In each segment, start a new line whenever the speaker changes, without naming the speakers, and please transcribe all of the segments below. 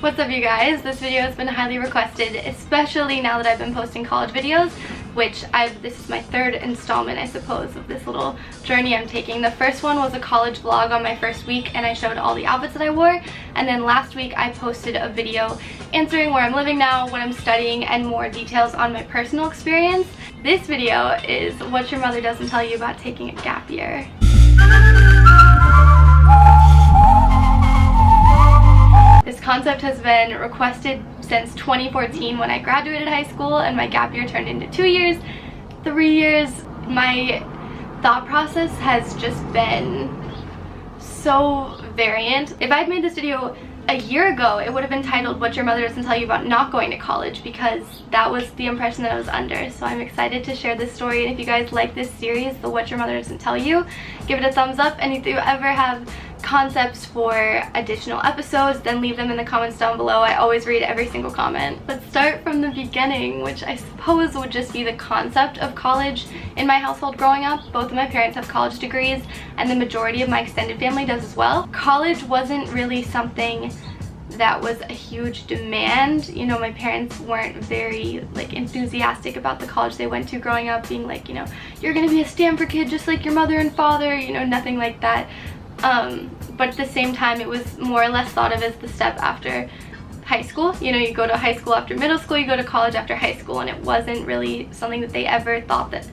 What's up, you guys? This video has been highly requested, especially now that I've been posting college videos, which this is my third installment, I suppose, of this little journey I'm taking. The first one was a college vlog on my first week, and I showed all the outfits that I wore. And then last week I posted a video answering where I'm living now, what I'm studying, and more details on my personal experience. This video is what your mother doesn't tell you about taking a gap year. This concept has been requested since 2014 when I graduated high school and my gap year turned into 2 years, 3 years. My thought process has just been so variant. If I'd made this video a year ago, it would have been titled What Your Mother Doesn't Tell You About Not Going to College, because that was the impression that I was under. So I'm excited to share this story, and if you guys like this series, the What Your Mother Doesn't Tell You, give it a thumbs up. And if you ever have concepts for additional episodes, then leave them in the comments down below. I always read every single comment. Let's start from the beginning, which I suppose would just be the concept of college in my household growing up. Both of my parents have college degrees, and the majority of my extended family does as well. College wasn't really something that was a huge demand. You know, my parents weren't very enthusiastic about the college they went to growing up, being like, you know, you're gonna be a Stanford kid just like your mother and father, you know, nothing like that. But at the same time, it was more or less thought of as the step after high school. You know, you go to high school after middle school, you go to college after high school, and it wasn't really something that they ever thought that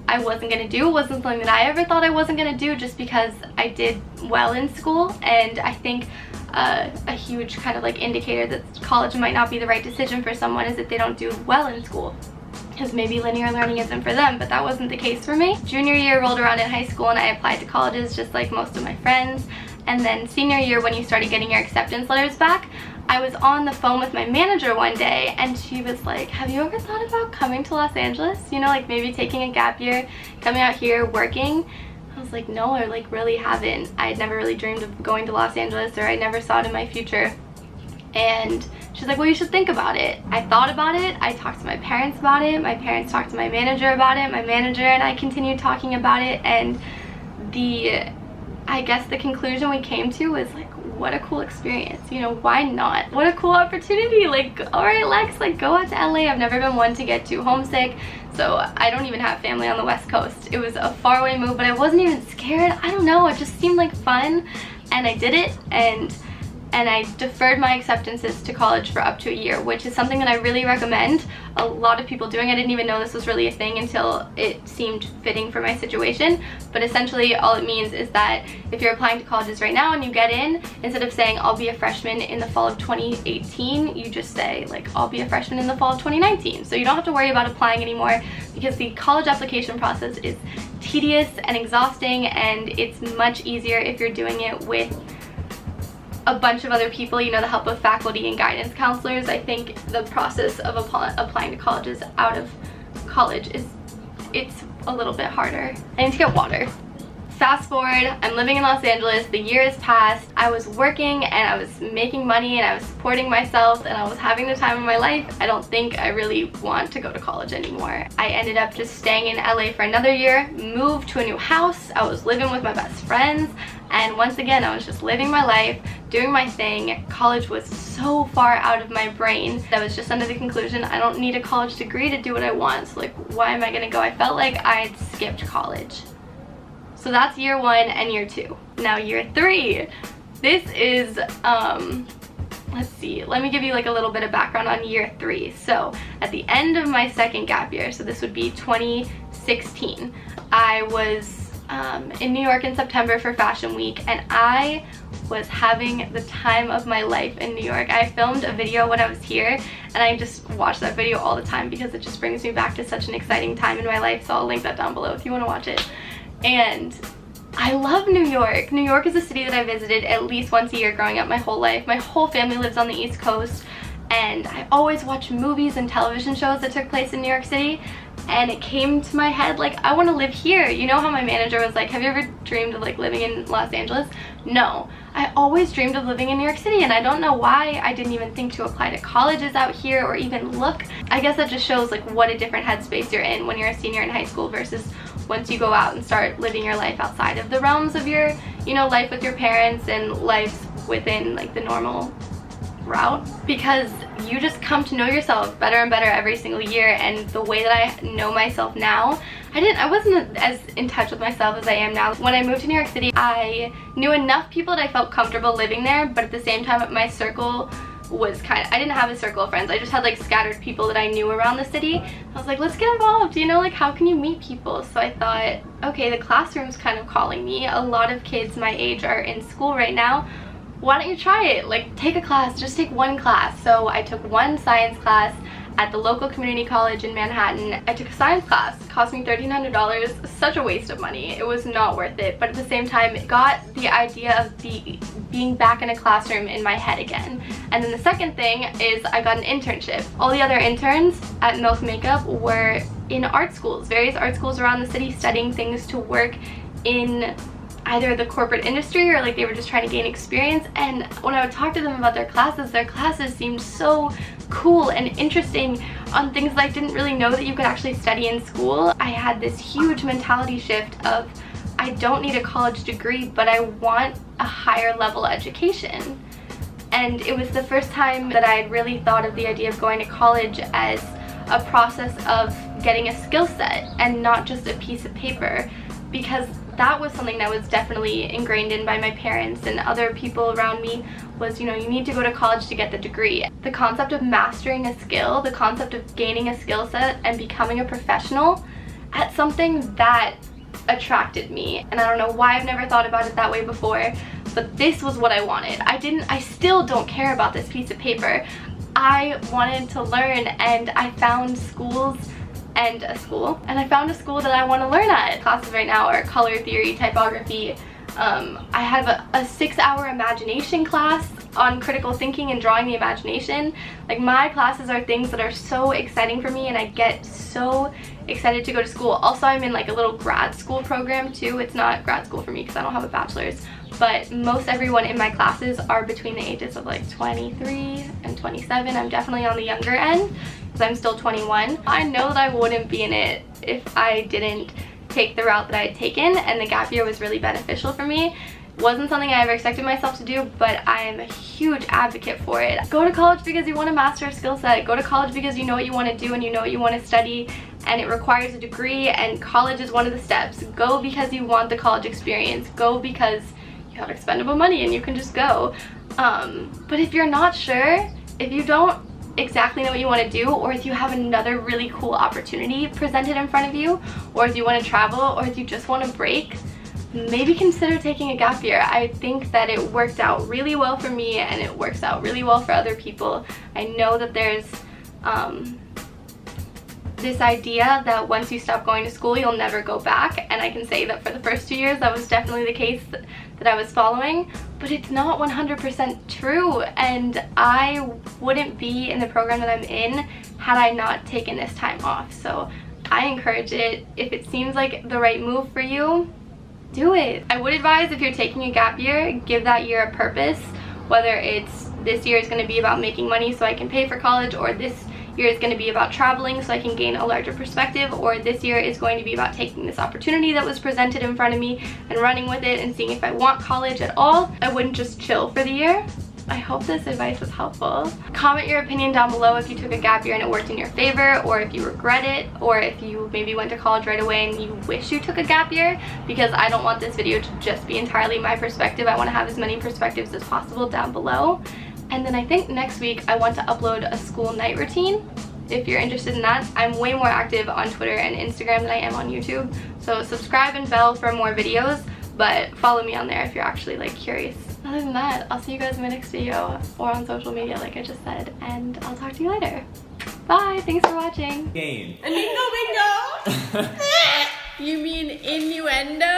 I wasn't going to do. It wasn't something that I ever thought I wasn't going to do, just because I did well in school. And I think a huge kind of indicator that college might not be the right decision for someone is that they don't do well in school, because maybe linear learning isn't for them, but that wasn't the case for me. Junior year rolled around in high school and I applied to colleges just like most of my friends. And then senior year, when you started getting your acceptance letters back, I was on the phone with my manager one day and she was like, have you ever thought about coming to Los Angeles? You know, like maybe taking a gap year, coming out here, working? I was like, no, I really haven't. I had never really dreamed of going to Los Angeles, or I never saw it in my future. And she's like, well, you should think about it. I thought about it. I talked to my parents about it. My parents talked to my manager about it. My manager and I continued talking about it. And I guess the conclusion we came to was like, what a cool experience. You know, why not? What a cool opportunity. Like, all right, Lex, go out to LA. I've never been one to get too homesick. So I don't even have family on the West Coast. It was a faraway move, but I wasn't even scared. I don't know. It just seemed like fun. And I did it. And I deferred my acceptances to college for up to a year, which is something that I really recommend a lot of people doing. I didn't even know this was really a thing until it seemed fitting for my situation. But essentially all it means is that if you're applying to colleges right now and you get in, instead of saying I'll be a freshman in the fall of 2018, you just say I'll be a freshman in the fall of 2019. So you don't have to worry about applying anymore, because the college application process is tedious and exhausting, and it's much easier if you're doing it with a bunch of other people, you know, the help of faculty and guidance counselors. I think the process of applying to colleges out of college it's a little bit harder. I need to get water. Fast forward, I'm living in Los Angeles, the year has passed, I was working and I was making money and I was supporting myself and I was having the time of my life. I don't think I really want to go to college anymore. I ended up just staying in LA for another year, moved to a new house, I was living with my best friends, and once again I was just living my life, doing my thing. College was so far out of my brain that I was just under the conclusion I don't need a college degree to do what I want, so why am I gonna go? I felt like I had skipped college. So that's year one and year two. Now year three. This is, let's see, let me give you a little bit of background on year three. So at the end of my second gap year, so this would be 2016, I was in New York in September for Fashion Week, and I was having the time of my life in New York. I filmed a video when I was here, and I just watch that video all the time because it just brings me back to such an exciting time in my life, so I'll link that down below if you want to watch it. And I love New York. New York is a city that I visited at least once a year growing up my whole life. My whole family lives on the East Coast, and I always watched movies and television shows that took place in New York City, and it came to my head I want to live here. You know how my manager was like, have you ever dreamed of living in Los Angeles? No, I always dreamed of living in New York City, and I don't know why I didn't even think to apply to colleges out here or even look. I guess that just shows what a different headspace you're in when you're a senior in high school versus once you go out and start living your life outside of the realms of your, you know, life with your parents and life within the normal route, because you just come to know yourself better and better every single year. And the way that I know myself now, I wasn't as in touch with myself as I am now. When I moved to New York City, I knew enough people that I felt comfortable living there, but at the same time my circle was I didn't have a circle of friends. I just had like scattered people that I knew around the city. I was like, let's get involved, you know, like how can you meet people? So I thought, okay, the classroom's kind of calling me. A lot of kids my age are in school right now. Why don't you try it? Like, take a class, just take one class. So I took one science class at the local community college in Manhattan. I took a science class. It cost me $1,300. Such a waste of money. It was not worth it, but at the same time it got the idea of being back in a classroom in my head again. And then the second thing is I got an internship. All the other interns at Milk Makeup were in art schools, various art schools around the city, studying things to work in either the corporate industry or like they were just trying to gain experience. And when I would talk to them about their classes seemed so cool and interesting on things that I didn't really know that you could actually study in school. I had this huge mentality shift of, I don't need a college degree, but I want a higher level education. And it was the first time that I had really thought of the idea of going to college as a process of getting a skill set and not just a piece of paper, because that was something that was definitely ingrained in by my parents and other people around me was, you know, you need to go to college to get the degree. The concept of mastering a skill, the concept of gaining a skill set and becoming a professional at something that attracted me. And I don't know why I've never thought about it that way before, but this was what I wanted. I still don't care about this piece of paper. I wanted to learn, and I found schools and I found a school that I want to learn at. Classes right now are color theory, typography. I have a 6-hour imagination class on critical thinking and drawing the imagination. Like, my classes are things that are so exciting for me, and I get so excited to go to school. Also, I'm in like a little grad school program too. It's not grad school for me because I don't have a bachelor's, but most everyone in my classes are between the ages of like 23 and 27. I'm definitely on the younger end because I'm still 21. I know that I wouldn't be in it if I didn't take the route that I had taken, and the gap year was really beneficial for me. It wasn't something I ever expected myself to do, but I am a huge advocate for it. Go to college because you want to master a skill set. Go to college because you know what you want to do and you know what you want to study, and it requires a degree, and college is one of the steps. Go because you want the college experience. Go because you have expendable money and you can just go. But if you're not sure, if you don't exactly know what you want to do, or if you have another really cool opportunity presented in front of you, or if you want to travel, or if you just want to break, maybe consider taking a gap year. I think that it worked out really well for me, and it works out really well for other people. I know that there's this idea that once you stop going to school, you'll never go back, and I can say that for the first 2 years that was definitely the case that I was following, but it's not 100% true, and I wouldn't be in the program that I'm in had I not taken this time off. So I encourage it. If it seems like the right move for you, do it. I would advise, if you're taking a gap year, give that year a purpose, whether it's this year is going to be about making money so I can pay for college, or this year is going to be about traveling so I can gain a larger perspective, or this year is going to be about taking this opportunity that was presented in front of me and running with it and seeing if I want college at all. I wouldn't just chill for the year. I hope this advice was helpful. Comment your opinion down below if you took a gap year and it worked in your favor, or if you regret it, or if you maybe went to college right away and you wish you took a gap year, because I don't want this video to just be entirely my perspective. I want to have as many perspectives as possible down below. And then I think next week I want to upload a school night routine. If you're interested in that, I'm way more active on Twitter and Instagram than I am on YouTube. So subscribe and bell for more videos, but follow me on there if you're actually like curious. Other than that, I'll see you guys in my next video or on social media like I just said, and I'll talk to you later. Bye, thanks for watching.
Game.
Bingo bingo! You mean innuendo?